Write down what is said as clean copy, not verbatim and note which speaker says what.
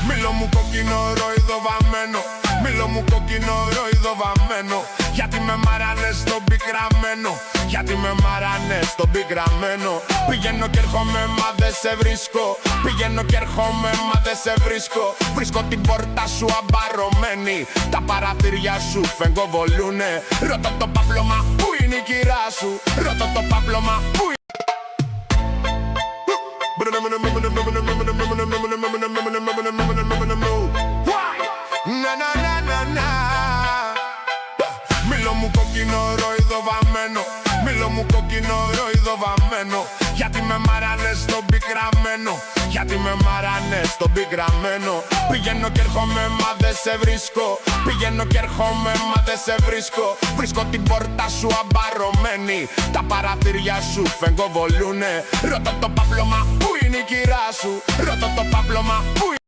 Speaker 1: Μήλο μου κόκκινο ροϊδοβαμμένο, μήλο μου κόκκινο ροϊδοβαμμένο. Γιατί με μαράνες στον πικραμένο, γιατί με μαράνες στον πικραμένο. Πηγαίνω κι έρχομαι μα δεν σε βρίσκω, πηγαίνω κι έρχομαι μα δεν σε βρίσκω. Βρίσκω την πόρτα σου αμπαρωμένη, τα παραθύρια σου φεγγοβολούνε. Ρωτώ το πάπλωμα που είναι η κυρά σου, ρωτώ το πάπλωμα που είναι. Μήλο μου κόκκινο ροϊδοβαμμένο, μήλο μου κόκκινο ροϊδοβαμμένο. Γιατί με μαράνες στον πικραμένο, γιατί με μαράνες στον πικραμένο. Πηγαίνω κι έρχομαι μα δεν σε βρίσκω, πηγαίνω κι έρχομαι μα δεν σε βρίσκω. Βρίσκω την πόρτα σου αμπαρωμένη, τα παραθύρια σου φεγγοβολούνε. Ρωτώ το πάπλωμα που είναι η κυρά σου, ρωτώ το πάπλωμα που είναι.